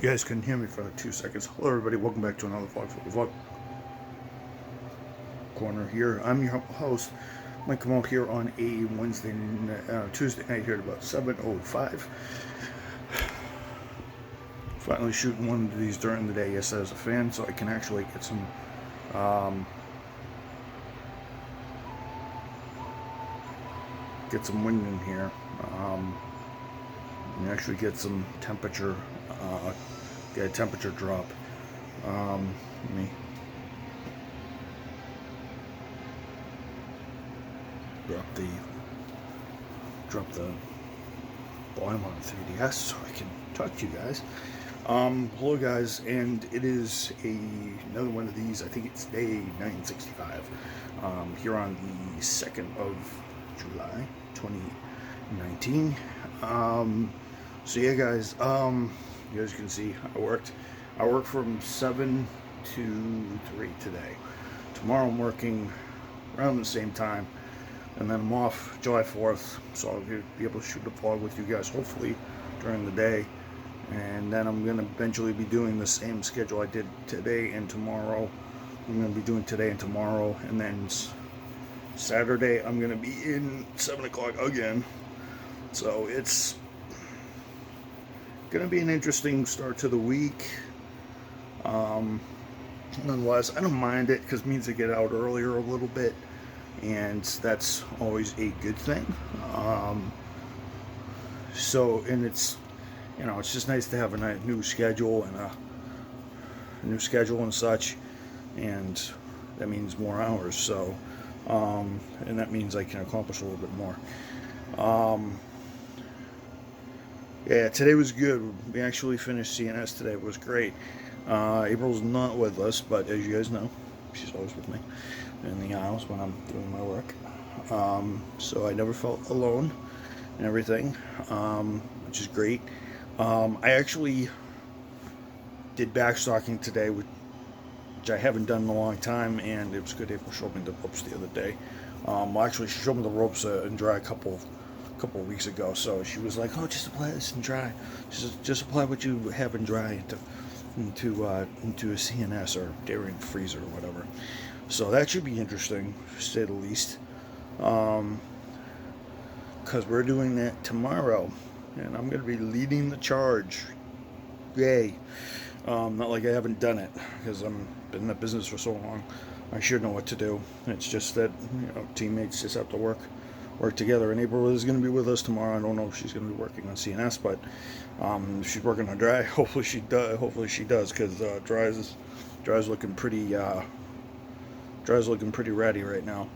You guys couldn't hear me for 2 seconds. Hello, everybody. Welcome back to another vlog for the vlog corner here. I'm your host, Mike. Come out here on a Tuesday night here at about 7:05. Finally shooting one of these during the day. Yes, as a fan, so I can actually get some wind in here. And actually get some temperature. Get a temperature drop. Let me drop the volume on the 3DS so I can talk to you guys. Hello guys, and it is another one of these. I think it's day 965 here on the 2nd of July 2019. So yeah guys, you guys can see I worked from 7 to 3 today. Tomorrow I'm working around the same time, and then I'm off July 4th, so I'll be able to shoot a vlog with you guys hopefully during the day. And then I'm going to eventually be doing the same schedule I did today and tomorrow. I'm going to be doing today and tomorrow, and then Saturday I'm going to be in 7 o'clock again. So it's going to be an interesting start to the week. Nonetheless, I don't mind it because it means I get out earlier a little bit, and that's always a good thing. And it's, it's just nice to have a new schedule and such, and that means more hours. So, and that means I can accomplish a little bit more. Yeah, today was good. We actually finished CNS today. It was great. April's not with us, but as you guys know, she's always with me in the aisles when I'm doing my work. So I never felt alone and everything, which is great. I actually did backstocking today, which I haven't done in a long time, and it was good. April showed me the ropes the other day. Actually, she showed me the ropes in dry a couple of weeks ago. So she was like, "Oh, just apply this in dry. Just apply what you have in dry into a CNS or dairy and freezer or whatever." So that should be interesting, to say the least. Because we're doing that tomorrow, and I'm going to be leading the charge. Yay. Not like I haven't done it, because I've been in that business for so long. I should know what to do. It's just that, teammates just have to work together. And April is going to be with us tomorrow. I don't know if she's going to be working on CNS, but if she's working on dry, hopefully she does, because dry's looking pretty ratty right now.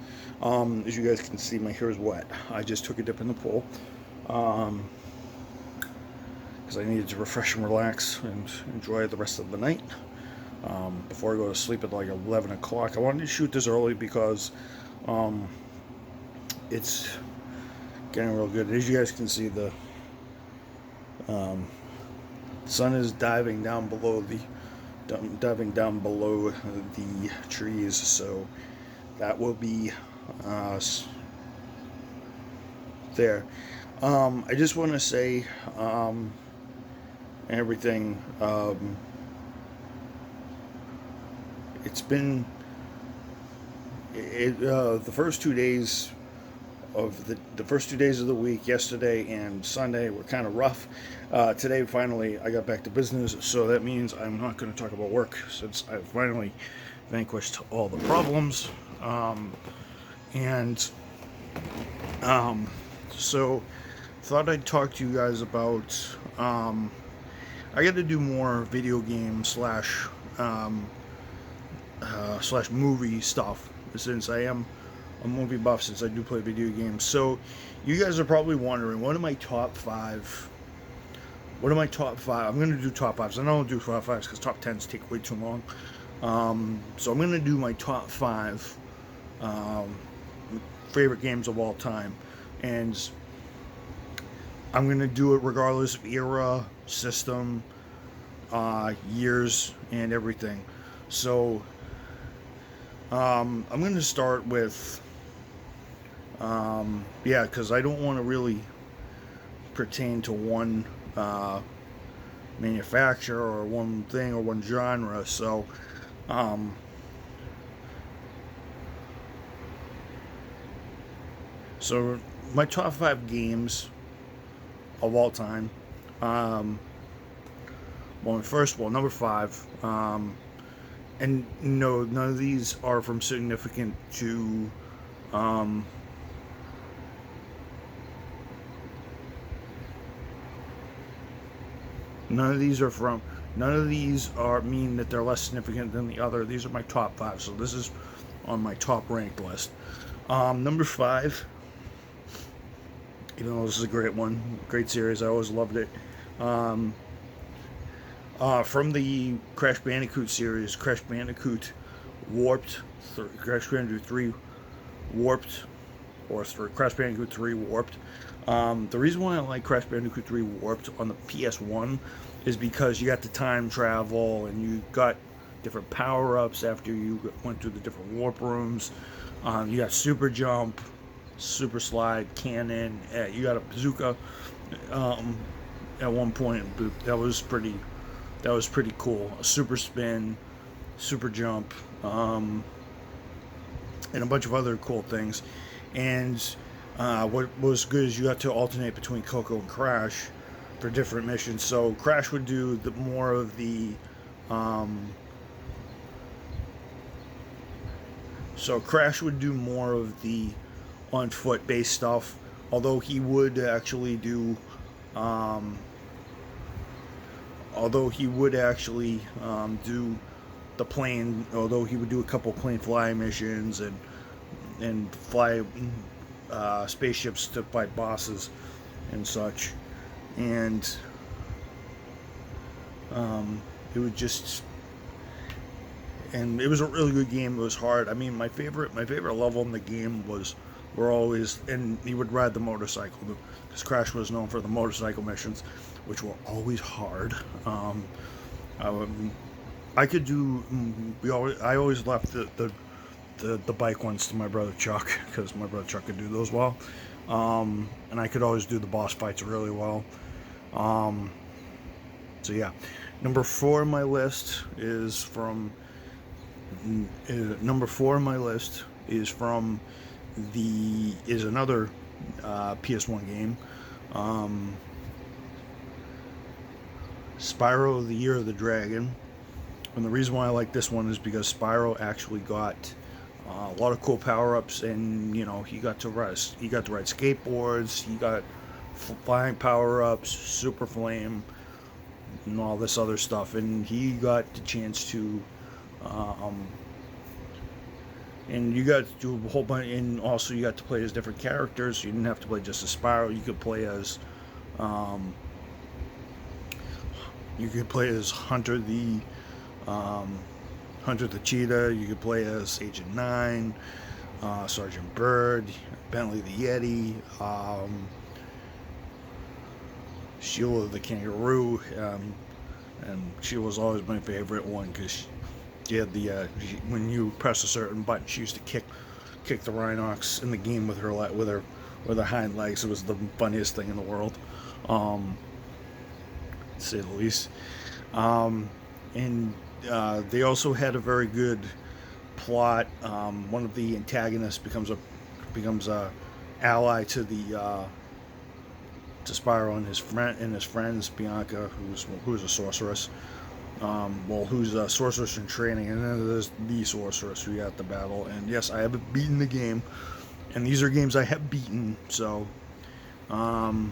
As you guys can see, my hair is wet. I just took a dip in the pool because I needed to refresh and relax and enjoy the rest of the night before I go to sleep at like 11 o'clock. I wanted to shoot this early because it's getting real good. As you guys can see, the sun is diving down below the trees, so that will be there. I just want to say everything. It's been the first 2 days of the first 2 days of the week, yesterday and Sunday, were kind of rough. Today, finally, I got back to business, so that means I'm not going to talk about work since I've finally vanquished all the problems. So thought I'd talk to you guys about. I got to do more video game slash movie stuff, since I am a movie buff, since I do play video games. So you guys are probably wondering, what are my top five? I'm going to do top fives. I don't do top fives because top tens take way too long. So I'm going to do my top five favorite games of all time, and I'm going to do it regardless of era, system, years, and everything. So I'm going to start with because I don't want to really pertain to one manufacturer or one thing or one genre. So, so my top 5 games of all time. Number 5. And no, none of these are from significant to. None of these are from. None of these are mean that they're less significant than the other. These are my top 5, so this is on my top ranked list. Number 5. Even though this is a great one, great series, I always loved it. From the Crash Bandicoot series, Crash Bandicoot Warped, Crash Bandicoot 3 Warped, or Crash Bandicoot 3 Warped. The reason why I like Crash Bandicoot 3 Warped on the PS1 is because you got the time travel and you got different power-ups after you went through the different warp rooms. You got super jump, super slide, cannon. You got a bazooka at one point. That was pretty cool. A super spin, super jump, and a bunch of other cool things. And what was good is you got to alternate between Coco and Crash for different missions. So Crash would do more of the on foot based stuff, although he would actually do do the plane, although he would do a couple plane fly missions and fly spaceships to fight bosses and such. And it would just, and it was a really good game. It was hard. I mean, my favorite level in the game and he would ride the motorcycle, because Crash was known for the motorcycle missions, which were always hard. I could do. I always left the bike ones to my brother Chuck, because my brother Chuck could do those well, and I could always do the boss fights really well. So yeah, number 4 on my list is from. Number 4 on my list is from another PS1 game, Spyro: The Year of the Dragon. And the reason why I like this one is because Spyro actually got a lot of cool power-ups, and he got to ride skateboards, he got flying power-ups, super flame, and all this other stuff, and he got the chance to and you got to do a whole bunch, and also you got to play as different characters. You didn't have to play just as Spyro. You could play as Hunter the Cheetah. You could play as Agent 9, Sergeant Bird, Bentley the Yeti, Sheila the Kangaroo, and she was always my favorite one, because she had when you press a certain button, she used to kick the Rhinox in the game with her hind legs. It was the funniest thing in the world, to say the least. And they also had a very good plot. One of the antagonists becomes a ally to Spyro and his friends, Bianca, who's a sorceress. Who's a sorceress in training, and then there's the sorceress who got the battle. And yes, I haven't beaten the game, and these are games I have beaten. So, my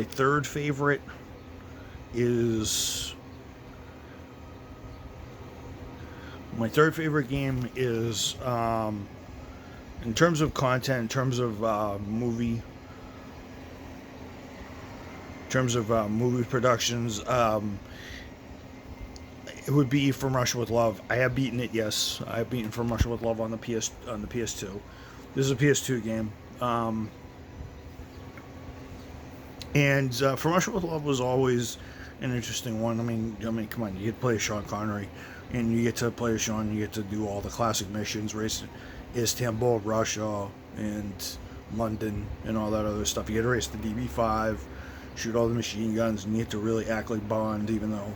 third favorite game is, in terms of content, in terms of movie productions, it would be From Russia with Love. I have beaten it. Yes, I have beaten From Russia with Love on the PS2. This is a PS2 game, and From Russia with Love was always an interesting one. I mean, come on, you get to play Sean Connery, and you get to play Sean. You get to do all the classic missions, race Istanbul, Russia, and London, and all that other stuff. You get to race the DB5. shoot all the machine guns, and you have to really act like Bond, even though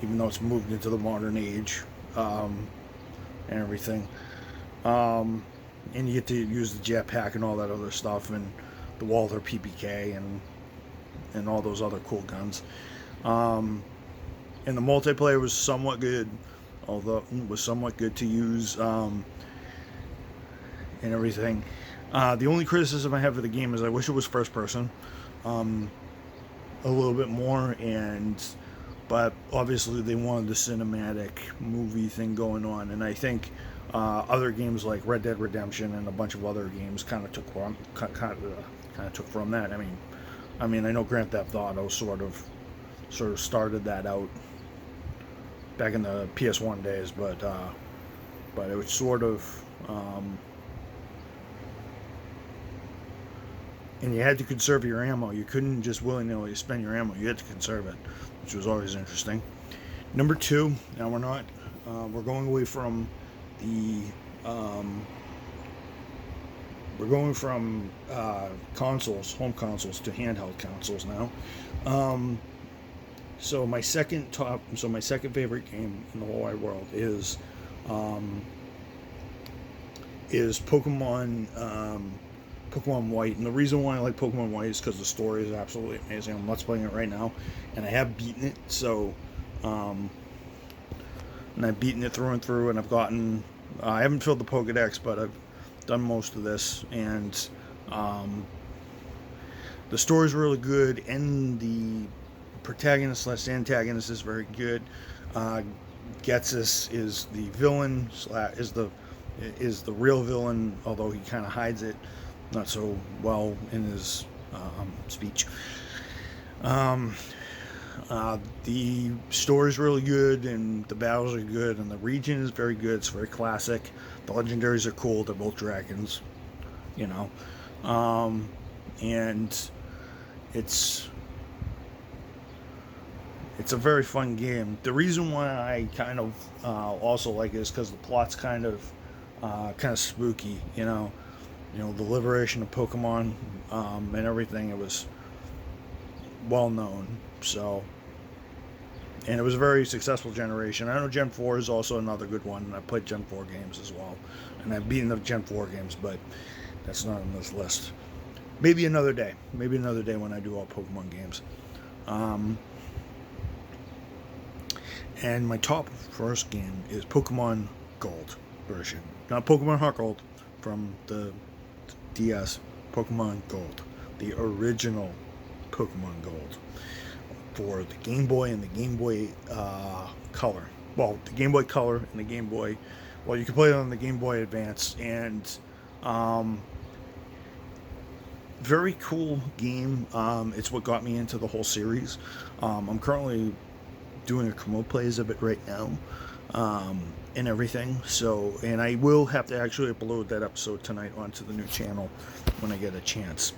it's moved into the modern age, and everything. And you get to use the jetpack and all that other stuff, and the Walther PPK and all those other cool guns. And the multiplayer was somewhat good, although it was somewhat good to use, and everything. The only criticism I have of the game is I wish it was first person, a little bit more, but obviously they wanted the cinematic movie thing going on, and I think other games like Red Dead Redemption and a bunch of other games kind of took from that. I mean, I know Grand Theft Auto sort of started that out back in the PS1 days, but it was sort of, and you had to conserve your ammo. You couldn't just willy-nilly spend your ammo. You had to conserve it, which was always interesting. Number 2. Now we're going away from the consoles, home consoles, to handheld consoles now. So my second favorite game in the whole wide world is Pokemon White, and the reason why I like Pokemon White is because the story is absolutely amazing. I'm Let's playing it right now, and I have beaten it. So, and I've beaten it through and through, and I've gotten. I haven't filled the Pokedex, but I've done most of this, and the story's really good, and the protagonist/antagonist is very good. Ghetsis is the villain, is the real villain, although he kind of hides it not so well in his speech. The story's really good, and the battles are good, and the region is very good. It's very classic. The legendaries are cool. They're both dragons, and it's a very fun game. The reason why I kind of also like it is because the plot's kind of spooky. The liberation of Pokemon and everything. It was well known. So, and it was a very successful generation. I know Gen 4 is also another good one. I played Gen 4 games as well, and I've beaten the Gen 4 games, but that's not on this list. Maybe another day when I do all Pokemon games. And my top first game is Pokemon Gold version. Not Pokemon Heart Gold from the DS. Pokemon Gold. The original Pokemon Gold. For the Game Boy and the Game Boy Color. Well, the Game Boy Color and the Game Boy... Well, you can play it on the Game Boy Advance. And... very cool game. It's what got me into the whole series. I'm currently doing a remote plays of it right now, and everything. So, and I will have to actually upload that episode tonight onto the new channel when I get a chance,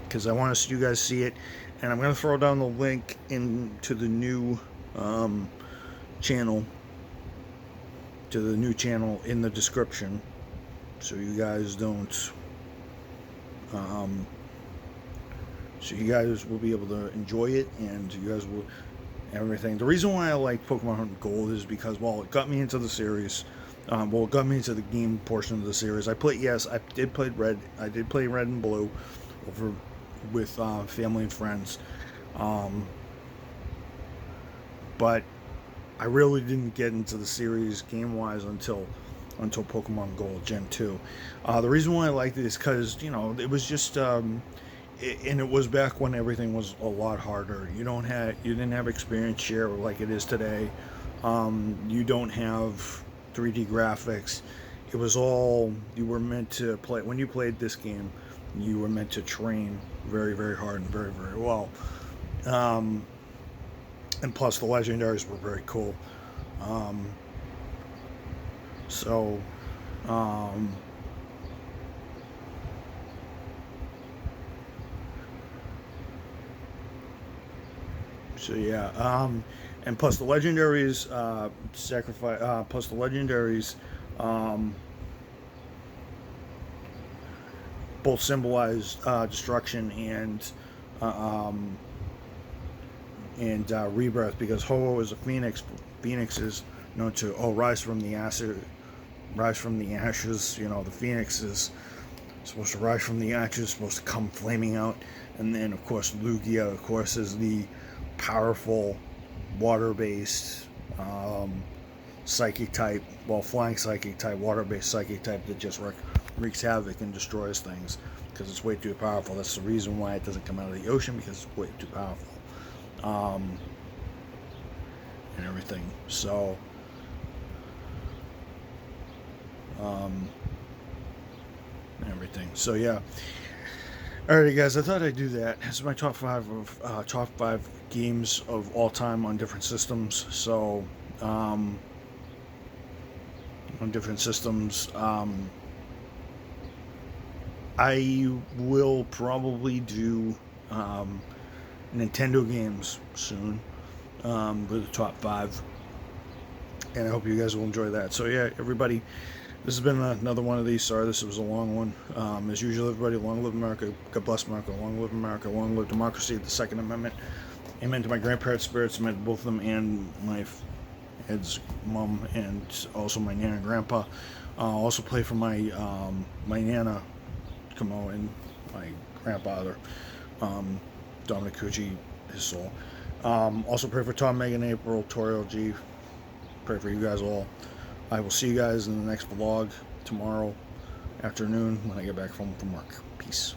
because I want you guys to see it, and I'm going to throw down the link into the new channel, in the description, so you guys don't. So you guys will be able to enjoy it, and you guys will everything. The reason why I like Pokemon Gold is because, well, it got me into the series. It got me into the game portion of the series. I did play Red. I did play Red and Blue over with family and friends. But I really didn't get into the series game-wise until Pokemon Gold Gen 2. The reason why I liked it is because, it was just, and it was back when everything was a lot harder. You didn't have experience share like it is today. You don't have 3D graphics. It was all, you were meant to play, when you played this game, you were meant to train very, very hard and very, very well. And plus the legendaries were very cool. So yeah, and plus the legendaries both symbolize destruction and rebirth, because Ho is a phoenix. Phoenix is known to rise from the ashes. Rise from the ashes. You know, the phoenix is supposed to rise from the ashes, supposed to come flaming out. And then, of course, Lugia, of course, is the powerful water-based psychic type, well, flying psychic type, water-based psychic type that just wreaks havoc and destroys things because it's way too powerful. That's the reason why it doesn't come out of the ocean, because it's way too powerful. And everything. So, everything. So yeah. Alrighty, guys. I thought I'd do that. This is my top 5 of top 5 games of all time on different systems. So, on different systems, I will probably do Nintendo games soon with the top 5, and I hope you guys will enjoy that. So yeah, everybody, this has been another one of these. Sorry, this was a long one. As usual, everybody, long live America, God bless America, long live America, long live democracy, the Second Amendment. Amen to my grandparents' spirits, amen to both of them, and my Ed's mom, and also my nana and grandpa. Also play for my my nana, Kamo, and my grandfather, Dominic Cucci, his soul. Also pray for Tom, Megan, April, Toriel, G. Pray for you guys all. I will see you guys in the next vlog tomorrow afternoon when I get back home from work. Peace.